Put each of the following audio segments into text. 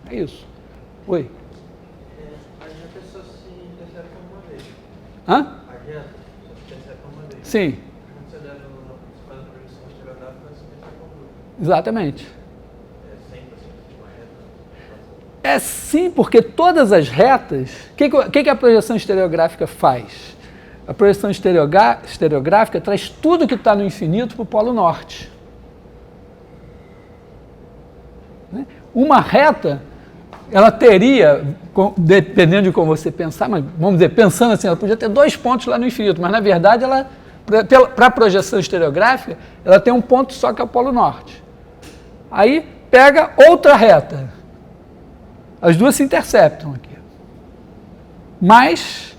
É isso. Oi? A reta só se intercepta uma vez. Hã? A reta só se intercepta uma vez. Sim, Quando você faz a projeção estereográfica, se intercepta duas. exatamente. É sempre assim, uma reta. É sim, porque todas as retas... O que a projeção estereográfica faz? A projeção estereográfica traz tudo que está no infinito para o polo norte. Uma reta, ela teria, dependendo de como você pensar, mas vamos dizer, pensando assim, ela podia ter 2 pontos lá no infinito, mas na verdade, para a projeção estereográfica, ela tem um ponto só que é o polo norte. Aí pega outra reta. As duas se interceptam aqui. Mas,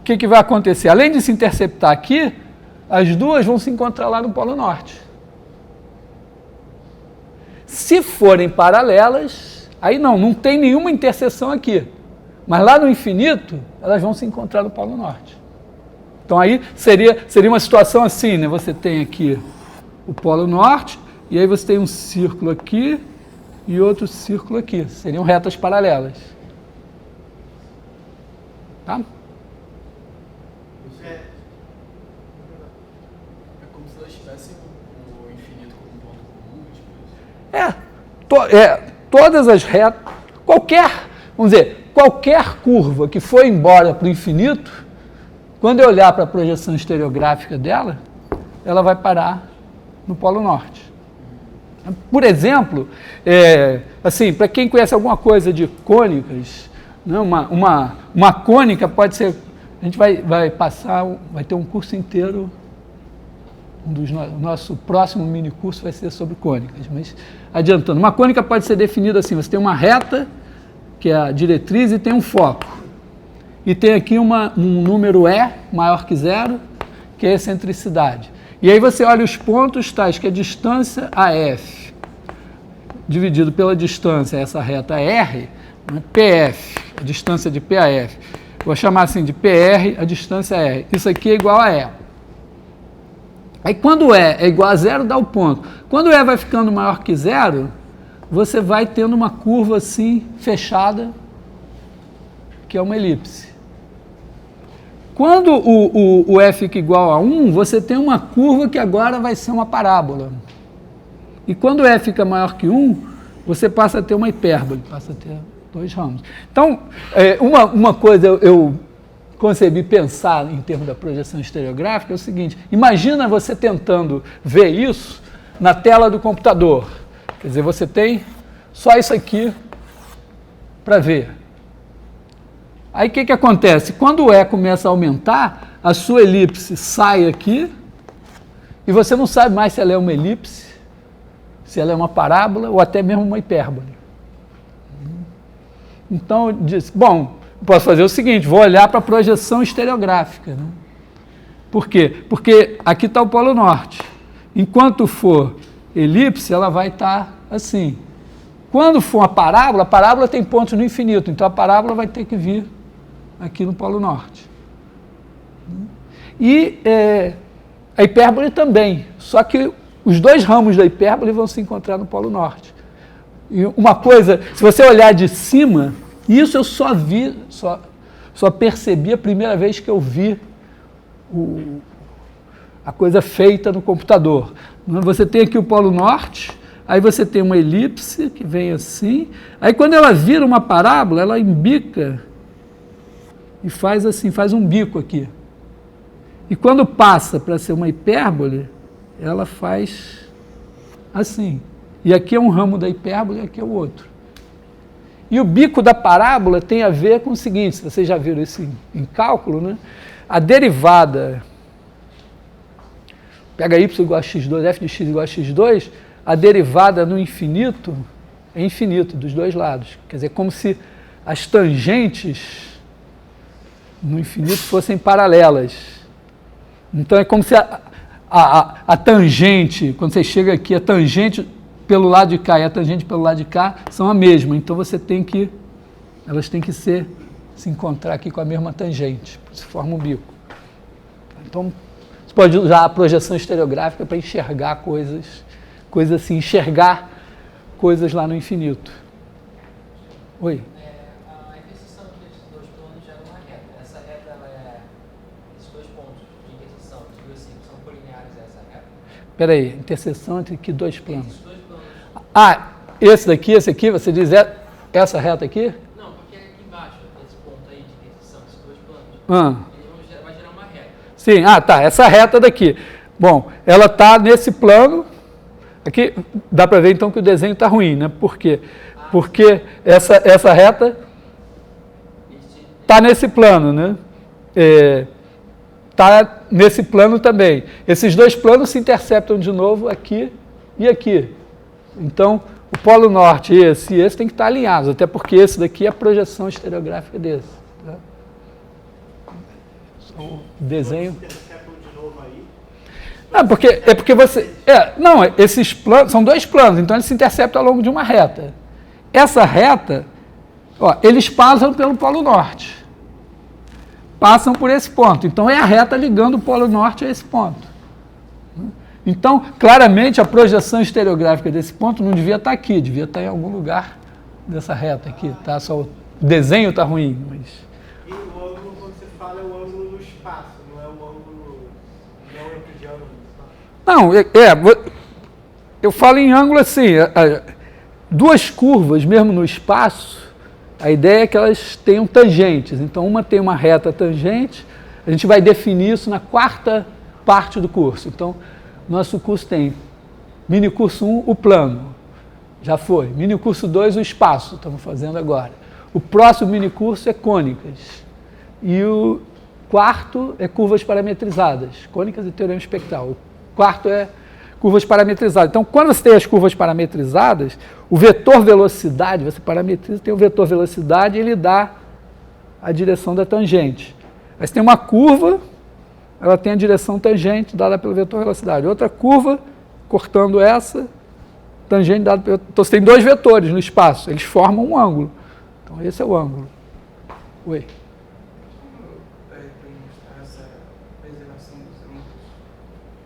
o que vai acontecer? Além de se interceptar aqui, as duas vão se encontrar lá no polo norte. Se forem paralelas, aí não tem nenhuma interseção aqui. Mas lá no infinito, elas vão se encontrar no polo norte. Então aí seria uma situação assim, né? Você tem aqui o polo norte, e aí você tem um círculo aqui e outro círculo aqui. Seriam retas paralelas. Tá? É como se elas tivessem o infinito como ponto comum, Todas as retas, qualquer curva que for embora para o infinito, quando eu olhar para a projeção estereográfica dela, ela vai parar no polo norte. Por exemplo, assim, para quem conhece alguma coisa de cônicas, né, uma cônica pode ser, a gente vai ter um curso inteiro, o nosso próximo mini curso vai ser sobre cônicas, mas adiantando, uma cônica pode ser definida assim, você tem uma reta, que é a diretriz, e tem um foco. E tem aqui um número E maior que 0, que é a excentricidade. E aí você olha os pontos tais, que é a distância AF, dividido pela distância, essa reta R, né, PF, a distância de P a F. Vou chamar assim de PR, a distância R. Isso aqui é igual a E. Aí quando E é igual a 0, dá o ponto. Quando E vai ficando maior que 0, você vai tendo uma curva assim, fechada, que é uma elipse. Quando o E fica igual a 1, você tem uma curva que agora vai ser uma parábola. E quando E fica maior que 1, você passa a ter uma hipérbole, passa a ter 2 ramos. Então, uma coisa eu concebi pensar em termos da projeção estereográfica é o seguinte: imagina você tentando ver isso na tela do computador. Quer dizer, você tem só isso aqui para ver. Aí o que acontece? Quando o E começa a aumentar, a sua elipse sai aqui e você não sabe mais se ela é uma elipse, se ela é uma parábola ou até mesmo uma hipérbole. Então, eu disse, bom, posso fazer o seguinte, vou olhar para a projeção estereográfica. Né? Por quê? Porque aqui está o polo norte. Enquanto for elipse, ela vai estar assim. Quando for uma parábola, a parábola tem pontos no infinito, então a parábola vai ter que vir aqui no polo norte. E a hipérbole também, só que os 2 ramos da hipérbole vão se encontrar no polo norte. E uma coisa, se você olhar de cima, isso eu só percebi a primeira vez que eu vi a coisa feita no computador. Você tem aqui o polo norte, aí você tem uma elipse que vem assim, aí quando ela vira uma parábola, ela embica e faz assim, faz um bico aqui. E quando passa para ser uma hipérbole, ela faz assim. E aqui é um ramo da hipérbole e aqui é o outro. E o bico da parábola tem a ver com o seguinte, vocês já viram isso em cálculo, né? A derivada, pega y igual a x2, f de x igual a x2, a derivada no infinito é infinito, dos 2 lados. Quer dizer, como se as tangentes no infinito fossem paralelas. Então é como se a tangente, quando você chega aqui, a tangente pelo lado de cá e a tangente pelo lado de cá são a mesma. Então elas têm que se encontrar aqui com a mesma tangente, se forma um bico. Então, você pode usar a projeção estereográfica para enxergar coisas assim, enxergar coisas lá no infinito. Oi. A interseção desses dois planos gera uma reta. Essa reta, ela é... Esses dois pontos de interseção, esses dois ciclos, são colineares a essa reta? Espera aí, interseção entre que dois planos? Esses dois planos. Ah, esse aqui, você diz essa reta aqui? Não, porque aqui embaixo, esse ponto aí de interseção, esses dois planos, vai gerar uma reta. Sim, tá, essa reta daqui. Bom, ela está nesse plano. Aqui dá para ver então que o desenho está ruim, né? Por quê? Porque essa reta está nesse plano, né? Está nesse plano também. Esses dois planos se interceptam de novo aqui e aqui. Então, o polo norte, esse e esse, tem que estar alinhados, até porque esse daqui é a projeção estereográfica desse. Tá? O desenho... Não, porque você... esses planos, são dois planos, então eles se interceptam ao longo de uma reta. Essa reta, eles passam pelo polo norte. Passam por esse ponto. Então, é a reta ligando o polo norte a esse ponto. Então, claramente, a projeção estereográfica desse ponto não devia estar aqui, devia estar em algum lugar dessa reta aqui. Tá? Só o desenho está ruim. Mas... E o ângulo, quando você fala, é o ângulo no espaço, não é o ângulo geometria de ângulo. Não, eu falo em ângulo assim, duas curvas, mesmo no espaço, a ideia é que elas tenham tangentes. Então, uma tem uma reta tangente, a gente vai definir isso na quarta parte do curso. Então, nosso curso tem mini curso 1, o plano, já foi. Mini curso 2, o espaço, estamos fazendo agora. O próximo mini curso é cônicas. E o quarto é curvas parametrizadas, cônicas e teorema espectral. O quarto é curvas parametrizadas. Então, quando você tem as curvas parametrizadas, o vetor velocidade, você parametriza, tem o vetor velocidade e ele dá a direção da tangente. Aí você tem uma curva, ela tem a direção tangente dada pelo vetor velocidade. Outra curva, cortando essa, tangente dada pelo... Então, você tem dois vetores no espaço, eles formam um ângulo. Então, esse é o ângulo. Oi. Para mostrar essa preservação dos ângulos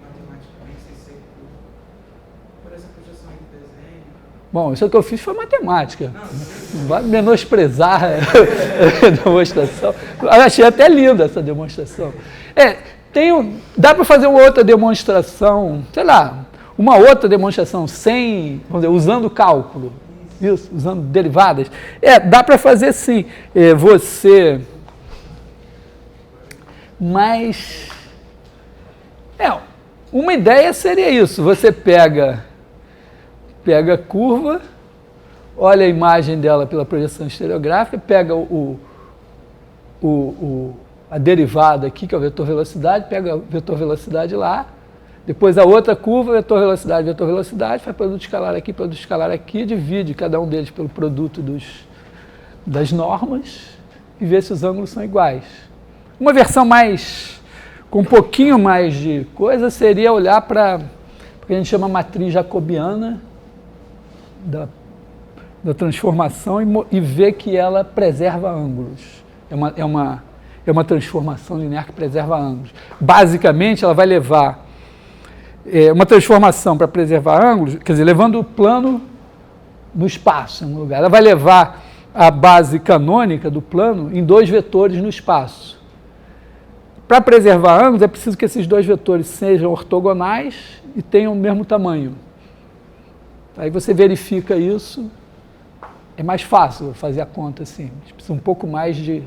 matematicamente, sem ser por essa projeção aí do desenho? Bom, isso que eu fiz foi matemática. Não vai menosprezar a demonstração. Eu achei até linda essa demonstração. Dá para fazer uma outra demonstração, sei lá, uma outra demonstração sem, vamos dizer, usando cálculo, isso, usando derivadas. Dá para fazer sim. Mas uma ideia seria isso. Você pega a curva, olha a imagem dela pela projeção estereográfica, pega a derivada aqui, que é o vetor velocidade, pega o vetor velocidade lá, depois a outra curva, vetor velocidade, faz produto escalar aqui, divide cada um deles pelo produto das normas e vê se os ângulos são iguais. Uma versão com um pouquinho mais de coisa seria olhar para o que a gente chama matriz jacobiana da transformação e ver que ela preserva ângulos. É uma transformação linear que preserva ângulos. Basicamente, ela vai levar uma transformação para preservar ângulos, quer dizer, levando o plano no espaço, em um lugar. Ela vai levar a base canônica do plano em dois vetores no espaço. Para preservar ângulos, é preciso que esses dois vetores sejam ortogonais e tenham o mesmo tamanho. Aí você verifica isso, é mais fácil fazer a conta assim. A gente precisa um pouco mais de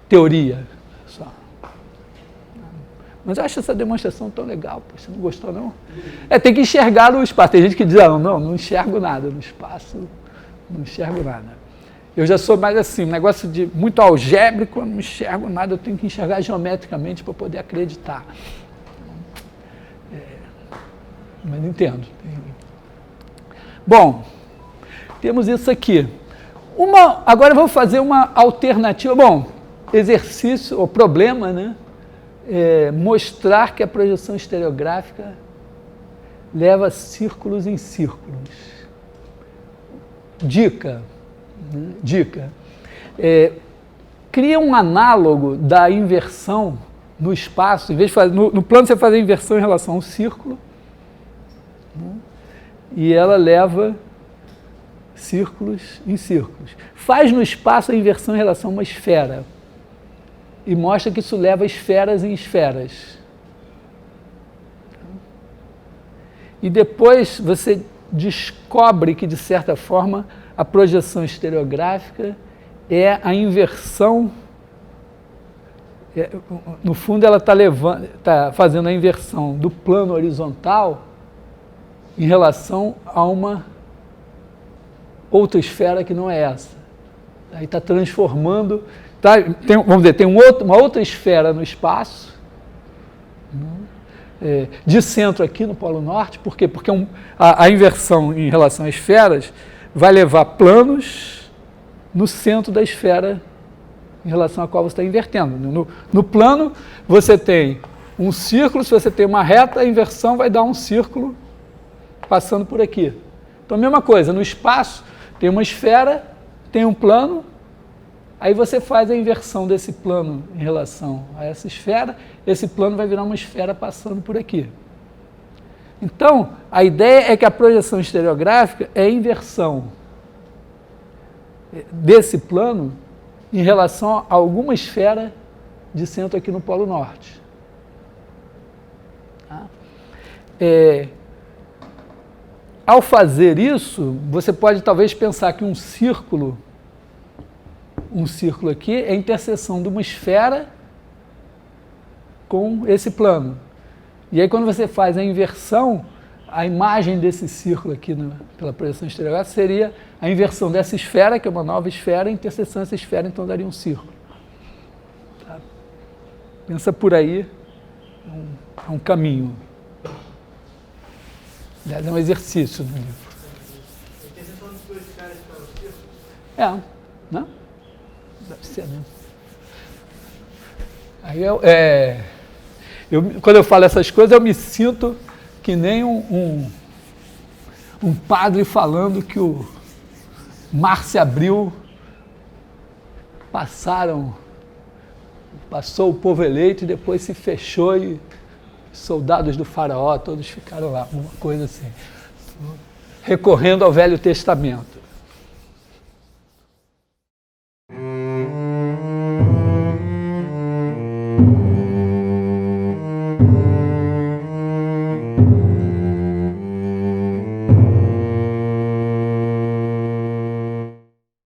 teoria só. Mas eu acho essa demonstração tão legal, você não gostou não? Tem que enxergar no espaço. Tem gente que diz, não enxergo nada no espaço, não enxergo nada. Eu já sou mais assim, um negócio de muito algébrico, eu não enxergo nada, eu tenho que enxergar geometricamente para poder acreditar. Mas entendo. Bom, temos isso aqui. Agora vamos fazer uma alternativa. Bom, exercício, ou problema, né? Mostrar que a projeção estereográfica leva círculos em círculos. Dica. Cria um análogo da inversão no espaço. Em vez de fazer, no plano você faz a inversão em relação a um círculo, né? E ela leva círculos em círculos. Faz no espaço a inversão em relação a uma esfera e mostra que isso leva esferas em esferas. E depois você descobre que, de certa forma, a projeção estereográfica é a inversão. No fundo, ela está fazendo a inversão do plano horizontal em relação a uma outra esfera que não é essa. Aí está transformando. Vamos dizer, tem uma outra esfera no espaço, de centro aqui no Polo Norte. Por quê? Porque a inversão em relação às esferas vai levar planos no centro da esfera em relação à qual você está invertendo. No plano, você tem um círculo, se você tem uma reta, a inversão vai dar um círculo passando por aqui. Então, a mesma coisa, no espaço, tem uma esfera, tem um plano, aí você faz a inversão desse plano em relação a essa esfera, esse plano vai virar uma esfera passando por aqui. Então, a ideia é que a projeção estereográfica é a inversão desse plano em relação a alguma esfera de centro aqui no Polo Norte. Tá? Ao fazer isso, você pode talvez pensar que um círculo aqui é a interseção de uma esfera com esse plano. E aí, quando você faz a inversão, a imagem desse círculo aqui pela projeção estereográfica seria a inversão dessa esfera, que é uma nova esfera, a interseção dessa esfera, então daria um círculo. Tá? Pensa por aí, é um caminho. Aliás, é um exercício no livro. A interseção dos dois caras para o círculo? Não? Deve ser, né? Aí quando eu falo essas coisas, eu me sinto que nem um padre falando que o mar se abriu, passou o povo eleito e depois se fechou e soldados do faraó todos ficaram lá, uma coisa assim, recorrendo ao Velho Testamento.